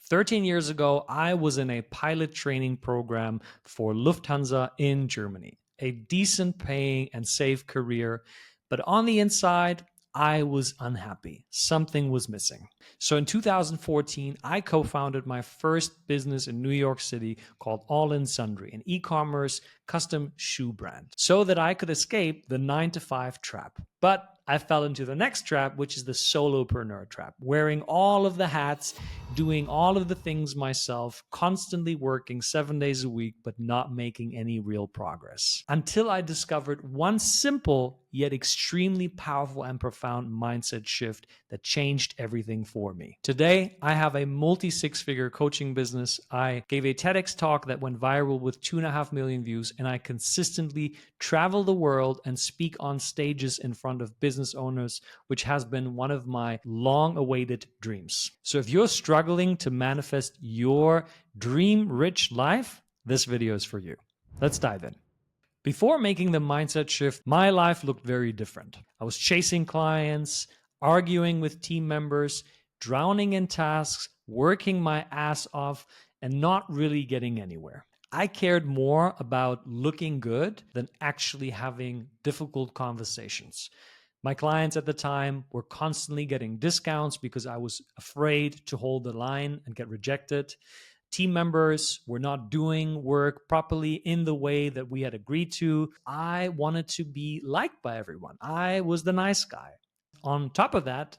13 years ago, I was in a pilot training program for Lufthansa in Germany, a decent paying and safe career. But on the inside, I was unhappy. Something was missing. So in 2014, I co-founded my first business in New York City called All In Sundry, an e-commerce custom shoe brand, so that I could escape the 9-to-5 trap. But I fell into the next trap, which is the solopreneur trap, wearing all of the hats, doing all of the things myself, constantly working 7 days a week, but not making any real progress. Until I discovered one simple yet extremely powerful and profound mindset shift that changed everything for me. Today, I have a multi-six-figure coaching business. I gave a TEDx talk that went viral with 2.5 million views, and I consistently travel the world and speak on stages in front of business owners, which has been one of my long-awaited dreams. So if you're struggling to manifest your dream-rich life, this video is for you. Let's dive in. Before making the mindset shift, my life looked very different. I was chasing clients, arguing with team members, drowning in tasks, working my ass off, and not really getting anywhere. I cared more about looking good than actually having difficult conversations. My clients at the time were constantly getting discounts because I was afraid to hold the line and get rejected. Team members were not doing work properly in the way that we had agreed to. I wanted to be liked by everyone. I was the nice guy. On top of that,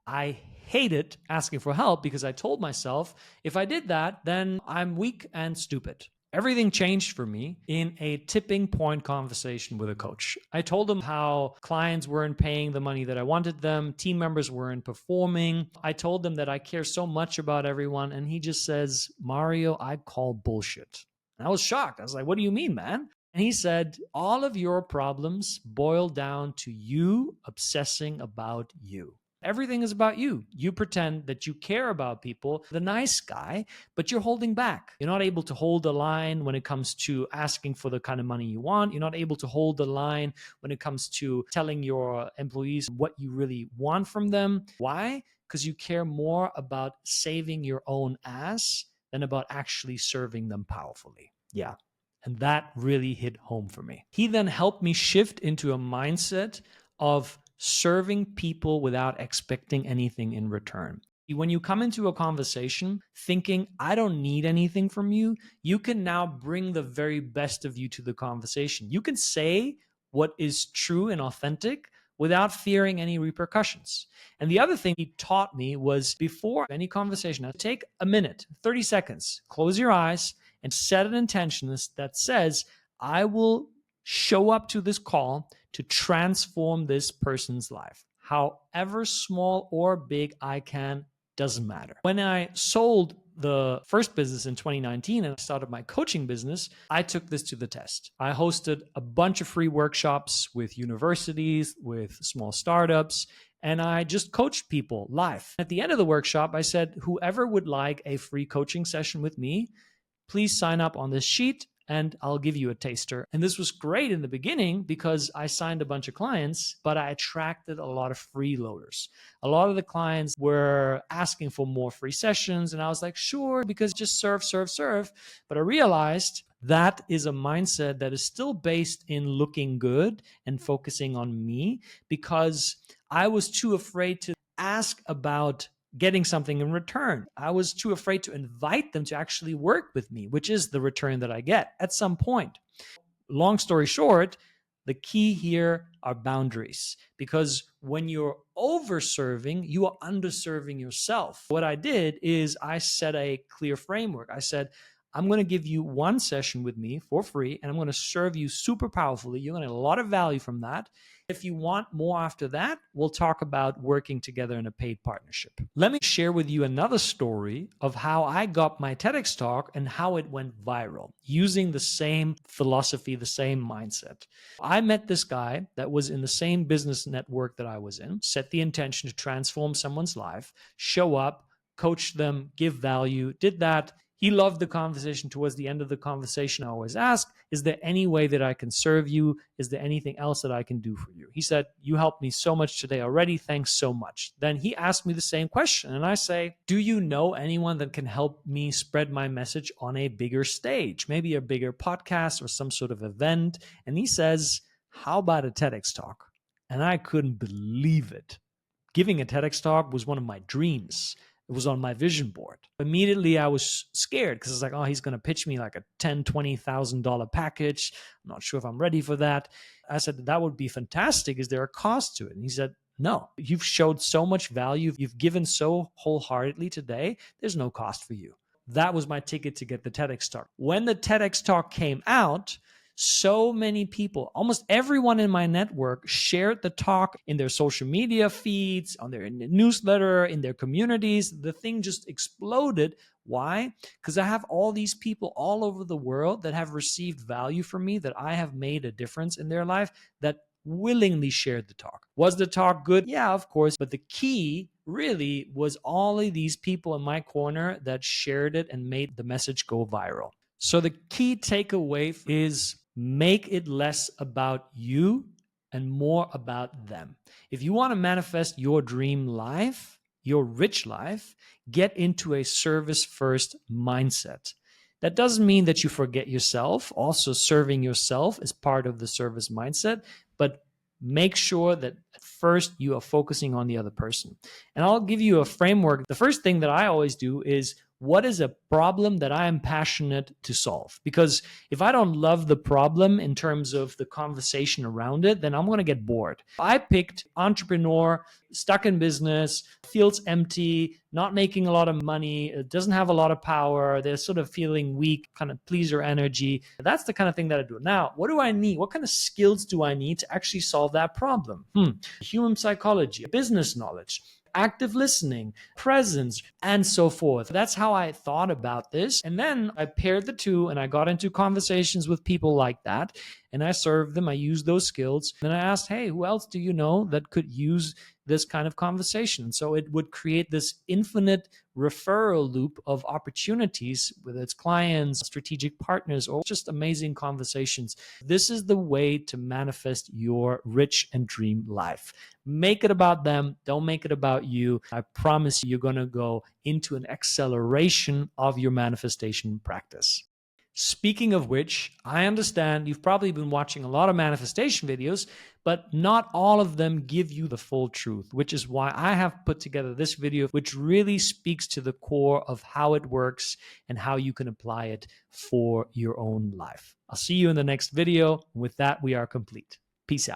I hated asking for help because I told myself if I did that, then I'm weak and stupid. Everything changed for me in a tipping point conversation with a coach. I told him how clients weren't paying the money that I wanted them, team members weren't performing. I told them that I care so much about everyone, and he just says, Mario, I call bullshit. And I was shocked. I was like, what do you mean, man? And he said, all of your problems boil down to you obsessing about you. Everything is about you. You pretend that you care about people, the nice guy, but you're holding back. You're not able to hold the line when it comes to asking for the kind of money you want. You're not able to hold the line when it comes to telling your employees what you really want from them. Why? Because you care more about saving your own ass than about actually serving them powerfully. Yeah. And that really hit home for me. He then helped me shift into a mindset of serving people without expecting anything in return. When you come into a conversation thinking, I don't need anything from you, you can now bring the very best of you to the conversation. You can say what is true and authentic without fearing any repercussions. And the other thing he taught me was before any conversation, take a minute, 30 seconds, close your eyes, and set an intention that says, I will show up to this call to transform this person's life. However small or big I can, doesn't matter. When I sold the first business in 2019 and I started my coaching business, I took this to the test. I hosted a bunch of free workshops with universities, with small startups, and I just coached people live. At the end of the workshop, I said, whoever would like a free coaching session with me, please sign up on this sheet and I'll give you a taster. And this was great in the beginning because I signed a bunch of clients, but I attracted a lot of freeloaders. A lot of the clients were asking for more free sessions. And I was like, sure, because just serve, serve, serve. But I realized that is a mindset that is still based in looking good and focusing on me because I was too afraid to ask about getting something in return. I was too afraid to invite them to actually work with me, which is the return that I get at some point. Long story short, the key here are boundaries, because when you're over-serving, you are underserving yourself. What I did is I set a clear framework. I said, I'm going to give you one session with me for free, and I'm going to serve you super powerfully. You're going to get a lot of value from that. If you want more after that, we'll talk about working together in a paid partnership. Let me share with you another story of how I got my TEDx talk and how it went viral using the same philosophy, the same mindset. I met this guy that was in the same business network that I was in, set the intention to transform someone's life, show up, coach them, give value, did that. He loved the conversation. Towards the end of the conversation, I always ask, is there any way that I can serve you? Is there anything else that I can do for you? He said, you helped me so much today already. Thanks so much. Then he asked me the same question. And I say, do you know anyone that can help me spread my message on a bigger stage, maybe a bigger podcast or some sort of event? And he says, how about a TEDx talk? And I couldn't believe it. Giving a TEDx talk was one of my dreams. It was on my vision board. Immediately, I was scared because it's like, oh, he's going to pitch me like a $10,000, $20,000 package. I'm not sure if I'm ready for that. I said, that would be fantastic. Is there a cost to it? And he said, no, you've showed so much value. You've given so wholeheartedly today. There's no cost for you. That was my ticket to get the TEDx talk. When the TEDx talk came out, so many people, almost everyone in my network, shared the talk in their social media feeds, on their newsletter, in their communities. The thing just exploded. Why? Because I have all these people all over the world that have received value from me, that I have made a difference in their life, that willingly shared the talk. Was the talk good? Yeah, of course. But the key really was all of these people in my corner that shared it and made the message go viral. So the key takeaway is make it less about you and more about them. If you want to manifest your dream life, your rich life, get into a service-first mindset. That doesn't mean that you forget yourself. Also, serving yourself is part of the service mindset, but make sure that at first you are focusing on the other person. And I'll give you a framework. The first thing that I always do is, what is a problem that I am passionate to solve? Because if I don't love the problem in terms of the conversation around it, then I'm going to get bored. I picked entrepreneur, stuck in business, feels empty, not making a lot of money, doesn't have a lot of power, they're sort of feeling weak, kind of pleaser energy. That's the kind of thing that I do. Now, what do I need? What kind of skills do I need to actually solve that problem? Human psychology, business knowledge, active listening, presence, and so forth. That's how I thought about this. And then I paired the two and I got into conversations with people like that. And I served them. I used those skills. And I asked, hey, who else do you know that could use this kind of conversation? So it would create this infinite referral loop of opportunities with its clients, strategic partners, or just amazing conversations. This is the way to manifest your rich and dream life. Make it about them. Don't make it about you. I promise you're going to go into an acceleration of your manifestation practice. Speaking of which, I understand you've probably been watching a lot of manifestation videos, but not all of them give you the full truth, which is why I have put together this video, which really speaks to the core of how it works and how you can apply it for your own life. I'll see you in the next video. With that, we are complete. Peace out.